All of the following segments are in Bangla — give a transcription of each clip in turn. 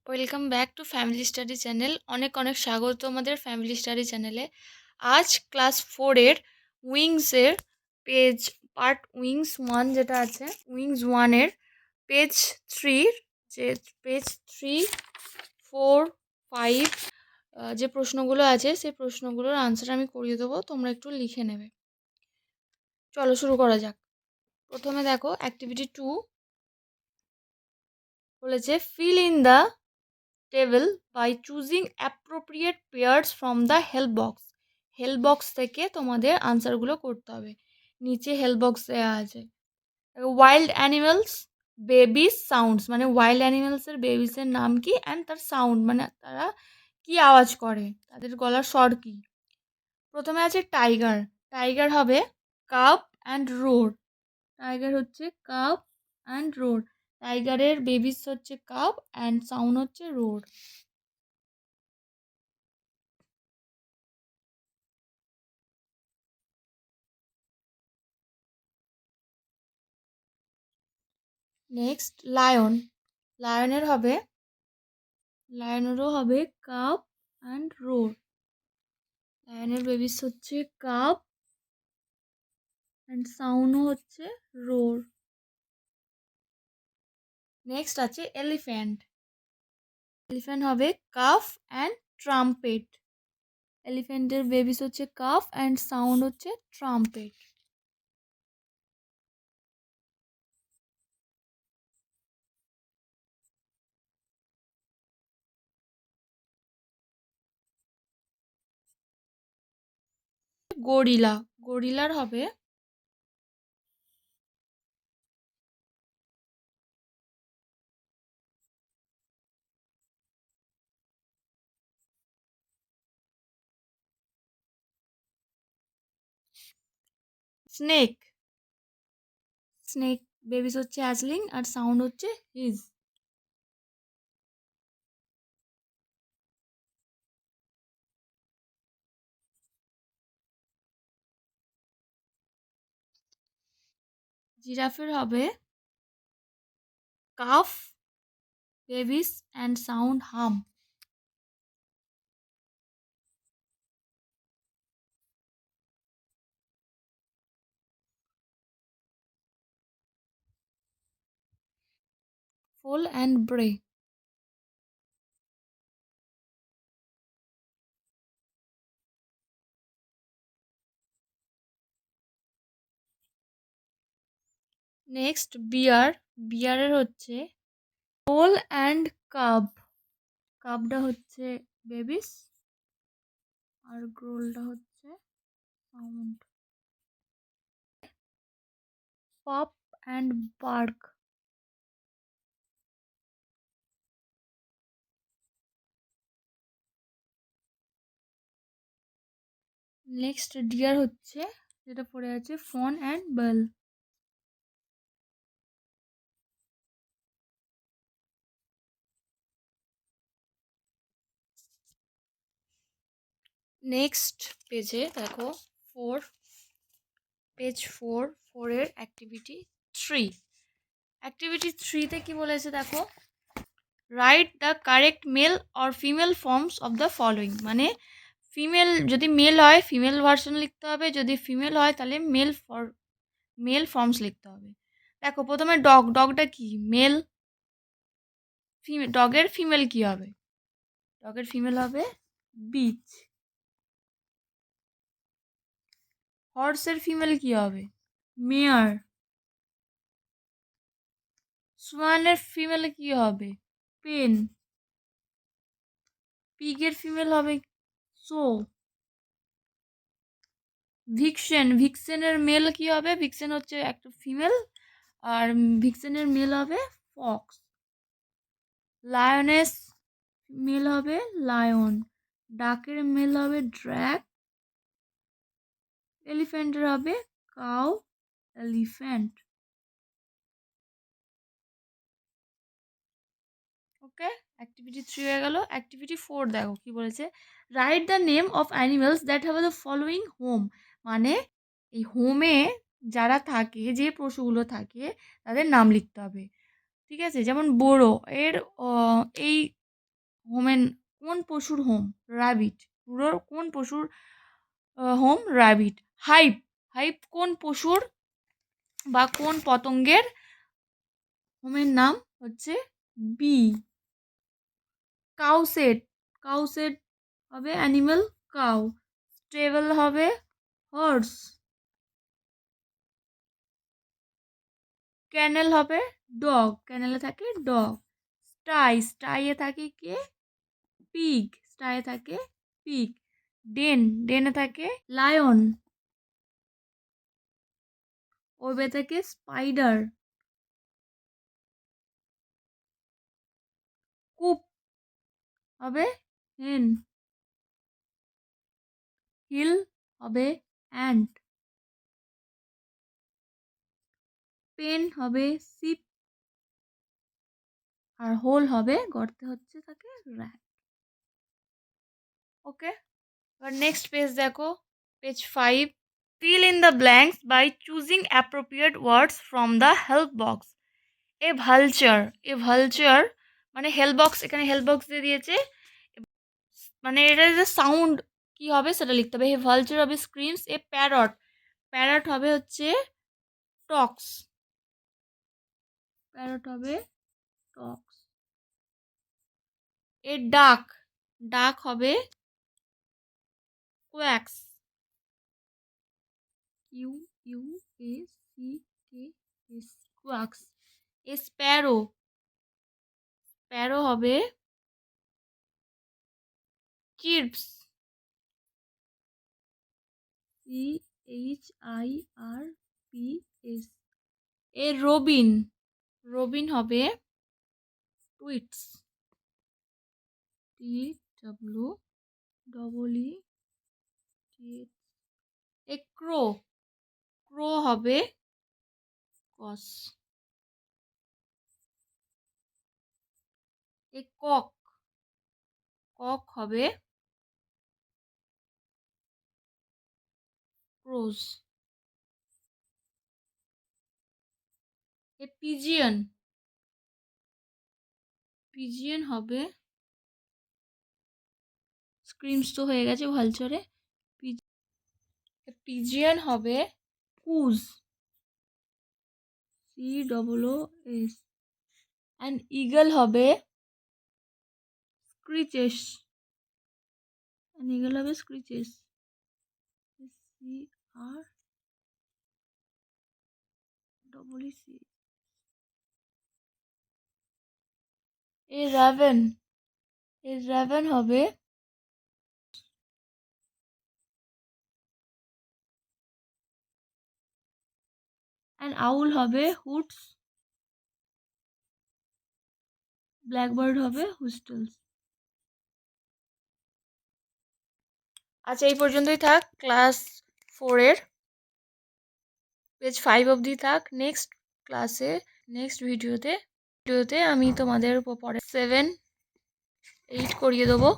Welcome back to family study channel. অনেক অনেক স্বাগত আমাদের ফ্যামিলি স্টাডি চ্যানেলে। আজ ক্লাস 4-এর উইংসের পেজ পার্ট উইংস 1 যেটা আছে, উইংস 1-এর পেজ 3, যে পেজ 3, 4, 5 যে প্রশ্নগুলো আছে সেই প্রশ্নগুলোর আনসার আমি করিয়ে দেবো, তোমরা একটু লিখে নেবে। চলো শুরু করা যাক। প্রথমে দেখো অ্যাক্টিভিটি 2 বলেছে, fill in the table by choosing appropriate pairs from the help box. Help box থেকে তোমাদের আনসারগুলো করতে হবে। নিচে হেল্প বক্স দেওয়া আছে। ওয়াইল্ড অ্যানিমেলস বেবিস সাউন্ডস, মানে ওয়াইল্ড অ্যানিমেলসের বেবিসের নাম কি, অ্যান্ড তার সাউন্ড মানে তারা কি আওয়াজ করে, তাদের গলার স্বর কি। প্রথমে আছে টাইগার। টাইগার হবে কাপ অ্যান্ড রোর। টাইগার হচ্ছে কাপ অ্যান্ড রোর। টাইগারের বেবিস হচ্ছে কাপ অ্যান্ড সাউন্ড হচ্ছে রোর। Next lion. লায়নেরও হবে কাপ অ্যান্ড রোর। লায়নের বেবিস হচ্ছে কাপ অ্যান্ড সাউন্ডও হচ্ছে রোর। নেক্সট আছে এলিফ্যান্ট। এলিফ্যান্ট হবে কাফ অ্যান্ড ট্রাম্পেট। এলিফ্যান্টের বেবিস হচ্ছে কাফ অ্যান্ড সাউন্ড হচ্ছে ট্রাম্পেট। গরিলা। গরিলার হবে স্নেক। স্নেক বেবিস হচ্ছে অ্যাজলিং আর সাউন্ড হচ্ছে হিজ। জিরাফের হবে কাফ বেবিস অ্যান্ড সাউন্ড হাম। Full and ব্রে। নেক্সট বিয়ার। বিয়ারের হচ্ছে গোল অ্যান্ড কাব। কাবটা হচ্ছে বেবিস আর গ্রোলটা হচ্ছে sound. Pop and bark. Next deer হচ্ছে যেটা পড়ে আছে ফন অ্যান্ড বেল। নেক্সট পেজে দেখো পেজ 4-এর অ্যাক্টিভিটি 3। অ্যাক্টিভিটি 3-তে কি বলেছে দেখো, write the correct male or female forms of the following. মানে ফিমেল যদি মেল হয় ফিমেল ভার্সন লিখতে হবে, যদি ফিমেল হয় তাহলে মেল ফর্মস লিখতে হবে। দেখো প্রথমে ডগ। ডগটা কি মেল। ডগের ফিমেল কি হবে? ডগের ফিমেল হবে বিচ। হর্সের ফিমেল কি হবে? মেয়ার। সোয়ানের ফিমেল কি হবে? পেন। পিগের ফিমেল হবে সো। ভিক্সেন। ভিক্সেনের মেল কি হবে? ভিক্সেন হচ্ছে একটা ফিমেল আর ভিক্সেনের মেল হবে ফক্স। লায়নেস মেল হবে লায়ন। ডাকের মেল হবে ড্র্যাক। এলিফ্যান্টের হবে কাউ এলিফ্যান্ট। ওকে, অ্যাক্টিভিটি 3 হয়ে গেল। অ্যাক্টিভিটি 4 দেখো কি বলেছে, write the name of animals that have the following home. মানে এই হোমে যারা থাকে, যে পশুগুলো থাকে তাদের নাম লিখতে হবে। ঠিক আছে, যেমন বোরো এর এই হোমের কোন পশুর হোম? র্যাবিট। পুরো কোন পশুর হোম? র্যাবিট। হাইভ, হাইভ কোন পশুর বা কোন পতঙ্গের হোমের নাম? হচ্ছে বি। কাউসেট, কাউসেট হবে অ্যানিমেল কাউ। স্টেবল হবে হর্স। ক্যানেল হবে ডগ, ক্যানেলে থাকে ডগ। স্টাই, স্টাইয়ে থাকে কে? পিগ, স্টাইয়ে থাকে পিগ। ডেন, ডেনে থাকে লায়ন। ওবে থাকে স্পাইডার। কুপ হবে হেন। হিল হবে অ্যান্ট। পেন হবে সিপ। আর হোল হবে গর্তে হচ্ছে থাকে র্যাট। ওকে, এবার নেক্সট পেজ দেখো, page 5। Fill in the blanks by choosing appropriate words from the help box. A vulture, a vulture মানে হেল্প বক্স, এখানে হেল্প বক্স দিয়ে দিয়েছে, মানে এটা যে সাউন্ড কি হবে সেটা লিখতে হবে। এ ভালচার হবে স্ক্রিমস। এ প্যারট, প্যারট হবে হচ্ছে টক্স, প্যারট হবে টক্স। এ ডাক, ডাক হবে quacks, Q U A C K S, quacks. A sparrow, sparrow হবে chirps, C H I R P S. A robin, robin হবে tweets, T W double E T. A crow, crow হবে কস। এ কক, কক হবে ক্রোজ। এ পিজিয়ন, পিজিয়ন হবে স্ক্রিমস তো হয়ে গেছে ভালচরে। পিজিয়ন হবে coos, C double O S. And eagle হবে স্ক্রিচেস, অ্যান্ড ইগল হবে screeches, C R double E C. A raven, a raven হবে অ্যান্ড আউল হবে হুটস, ব্ল্যাকবার্ড হবে হুস্টেলস। আচ্ছা, এই পর্যন্তই থাক ক্লাস 4-এর, পেজ 5 অবধি থাক। নেক্সট ক্লাসে, নেক্সট ভিডিওতে আমি তোমাদের পরে 7, 8 করিয়ে দেবো।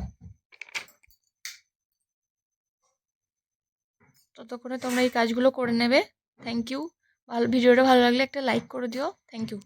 ততক্ষণে তোমরা এই কাজগুলো করে নেবে। Thank you. ভিডিওটা ভালো লাগলে একটা লাইক করে দিও। Thank you.